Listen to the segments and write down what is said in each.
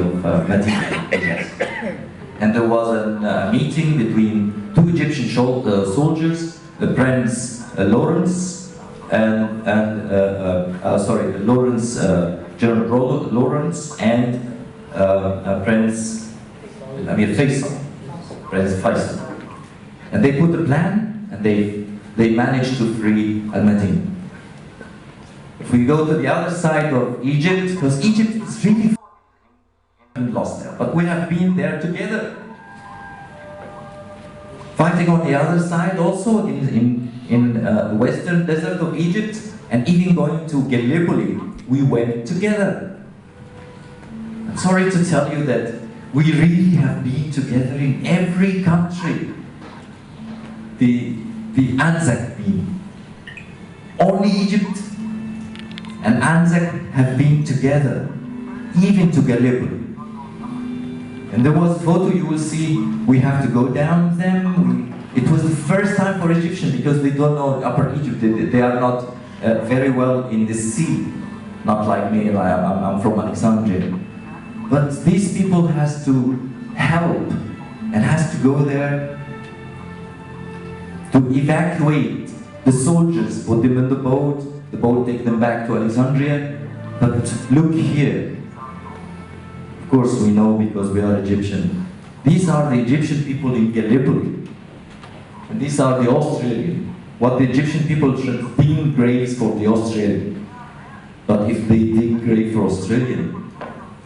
of material, I guess. And there was a meeting between two Egyptian soldiers, the Prince Lawrence and Lawrence, General Lawrence and Prince Faisal. And they put a plan, and they managed to free Al-Mateen. If we go to the other side of Egypt, because Egypt is really lost there, but we have been there together. Fighting on the other side also in the western desert of Egypt, and even going to Gallipoli, we went together. I'm sorry to tell you that we really have been together in every country. The ANZAC team. Only Egypt and ANZAC have been together, even to Gallipoli. And there was a photo you will see, we have to go down with them. It was the first time for Egyptians, because they don't know Upper Egypt, they are not very well in the sea. Not like me, I'm from Alexandria. But these people has to help and has to go there to evacuate the soldiers, put them in the boat take them back to Alexandria. But look here. Of course we know because we are Egyptian. These are the Egyptian people in Gallipoli. And these are the Australian. What the Egyptian people should dig graves for the Australian. But if they dig grave for Australian,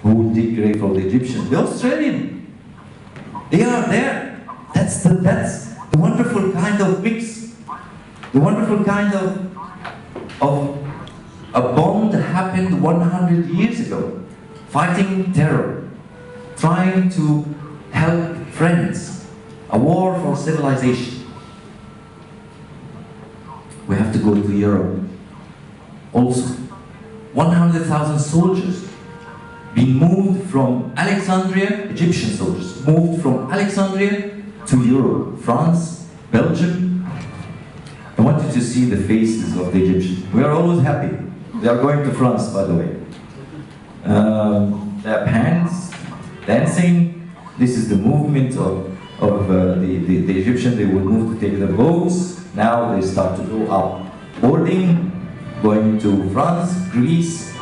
who will dig grave for the Egyptian? The Australian. They are there. That's the wonderful kind of mix. The wonderful kind of a bond that happened 100 years ago. Fighting terror. Trying to help friends. A war for civilization. We have to go to Europe. Also, 100,000 soldiers being moved from Alexandria, Egyptian soldiers, moved from Alexandria to Europe, France, Belgium. I want you to see the faces of the Egyptians. We are always happy. They are going to France, by the way. They have hands, dancing. This is the movement of the Egyptians. They will move to take the boats. Now they start to go up, boarding, going to France, Greece.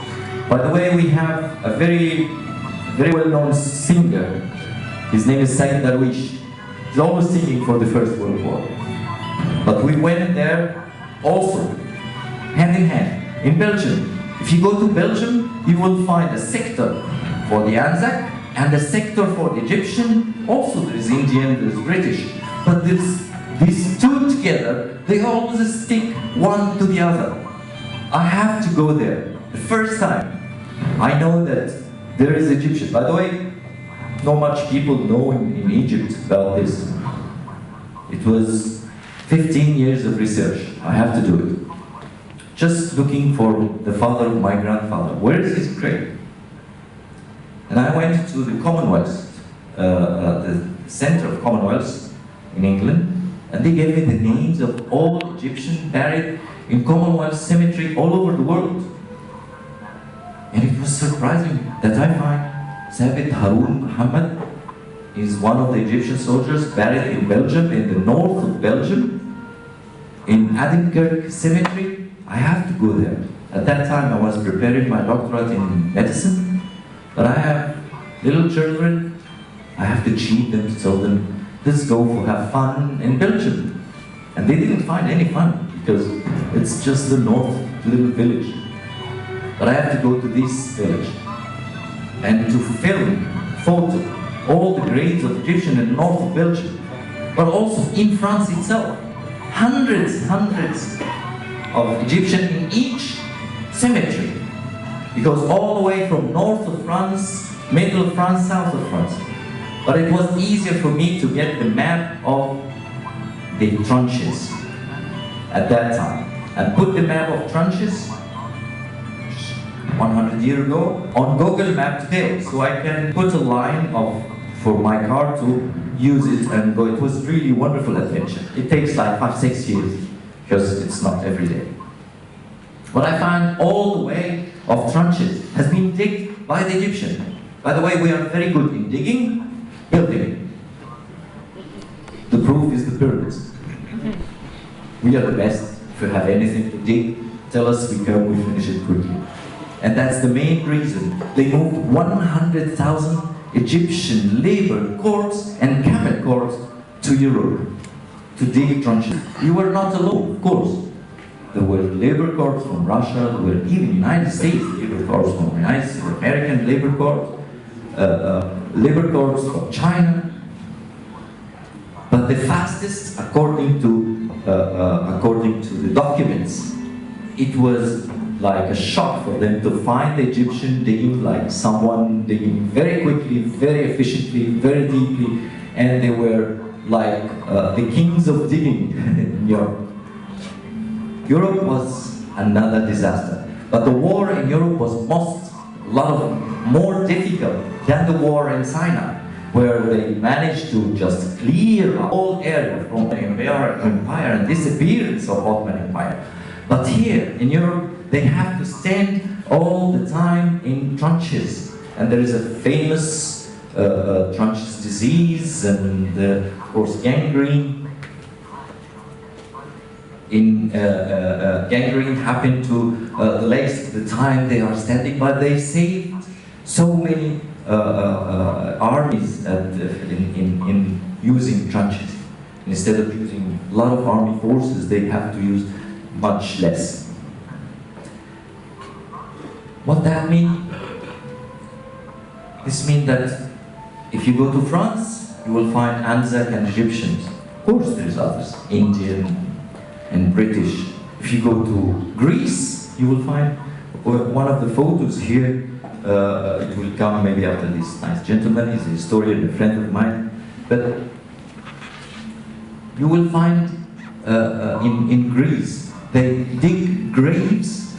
By the way, we have a very well-known singer. His name is Said Darwish. He's always singing for the First World War. But we went there also, hand in hand, in Belgium. If you go to Belgium, you will find a sector for the ANZAC and a sector for the Egyptian. Also there is Indian, there is British. But these two together, they always stick one to the other. I have to go there. The first time, I know that there is Egyptian. By the way, not much people know in Egypt about this. It was 15 years of research. I have to do it. Just looking for the father of my grandfather. Where is his grave? And I went to the Commonwealth, the center of Commonwealth in England, and they gave me the names of all Egyptians buried in Commonwealth cemetery all over the world. And it was surprising that I find Sabit Harun Muhammad is one of the Egyptian soldiers buried in Belgium, in the north of Belgium, in Adinkerk Cemetery. I have to go there. At that time I was preparing my doctorate in medicine, but I have little children. I have to cheat them to tell them, let's go for have fun in Belgium. And they didn't find any fun because it's just the north little village. But I have to go to this village and to film, photo, all the graves of Egyptians in the north of Belgium, but also in France itself. Hundreds of Egyptians in each cemetery. Because all the way from north of France, middle of France, south of France. But it was easier for me to get the map of the trenches at that time. And put the map of trenches 100 years ago on Google Map today. So I can put a line for my car to use it and go. It was really a wonderful adventure. It takes like 5-6 years because it's not every day. But I found all the way of trenches has been digged by the Egyptian. By the way, we are very good in digging, building. The proof is the pyramids. We are the best. If you have anything to dig, tell us, we finish it quickly. And that's the main reason. They moved 100,000 Egyptian labor corps and camel corps to Europe to dig trenches. We were not alone, of course. There were labor corps from Russia, there were even United States labor corps from the United States, American labor corps, labor corps from China. But the fastest, according to the documents, it was like a shock for them to find the Egyptian digging, like someone digging very quickly, very efficiently, very deeply, and they were like the kings of digging in Europe. Europe was another disaster, but the war in Europe was more difficult than the war in Sinai, where they managed to just clear a whole area from the empire and disappearance of Ottoman Empire. But here in Europe, they have to stand all the time in trenches, and there is a famous trenches disease and of course gangrene. Gangrene happened to the legs at the time they are standing, but they saved so many armies in using trenches. Instead of using a lot of army forces, they have to use much less. What that mean? This means that if you go to France, you will find ANZAC and Egyptians. Of course, there's others, Indian and British. If you go to Greece, you will find one of the photos here. It will come maybe after this nice gentleman. He's a historian, a friend of mine. But you will find in Greece, they dig graves,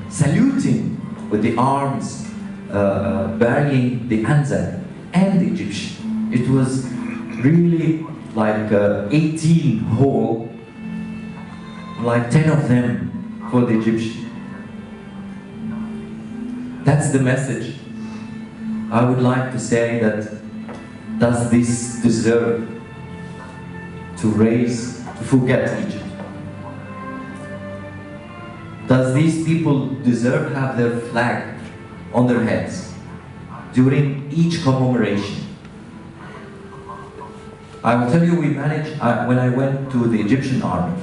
saluting with the arms, burying the ANZAC and the Egyptian. It was really like 18 whole, like 10 of them for the Egyptian. That's the message. I would like to say that, does this deserve to forget Egypt? Does these people deserve to have their flag on their heads during each commemoration? I will tell you, we managed, when I went to the Egyptian army,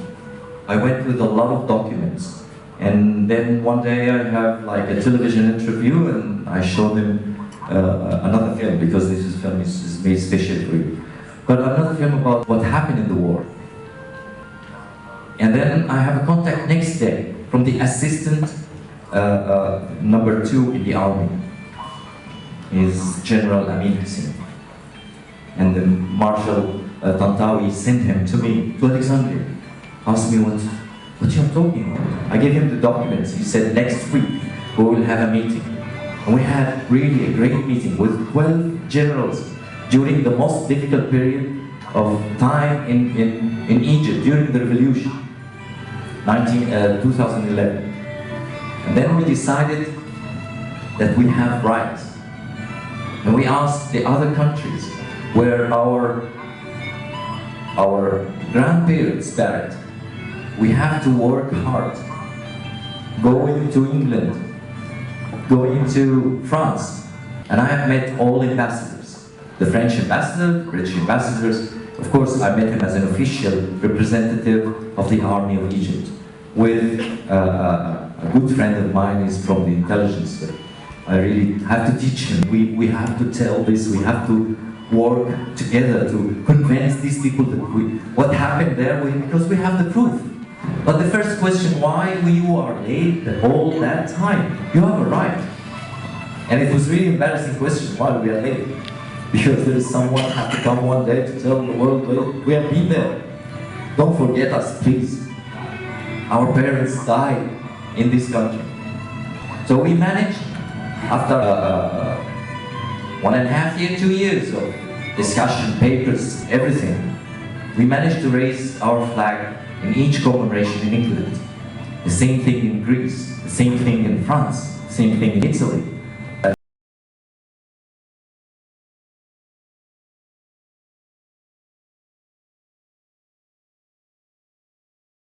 I went with a lot of documents. And then one day I have like a television interview and I show them another film, because this film is made special for you. But another film about what happened in the war. And then I have a contact next day from the assistant number 2 in the army. Is General Amin Hussein. And the Marshal Tantawi sent him to me, to Alexandria. Asked me what you're talking about. I gave him the documents. He said, next week we will have a meeting. And we had really a great meeting with 12 generals during the most difficult period of time in Egypt, during the revolution, 2011. And then we decided that we have rights. And we asked the other countries where our grandparents buried. We have to work hard. Going to England, going to France. And I have met all ambassadors. The French ambassador, British ambassadors. Of course, I met him as an official representative of the Army of Egypt. With a good friend of mine is from the intelligence. I really have to teach him. We have to tell this, we have to work together to convince these people that what happened there, because we have the proof. But the first question, why you are late all that time? You have a right. And it was really embarrassing question, why we are late? Because there is someone have to come one day to tell the world, well, we have been there. Don't forget us, please. Our parents died in this country. So we managed, after 1.5 years, 2 years of discussion, papers, everything, we managed to raise our flag in each commemoration in England. The same thing in Greece, the same thing in France, the same thing in Italy.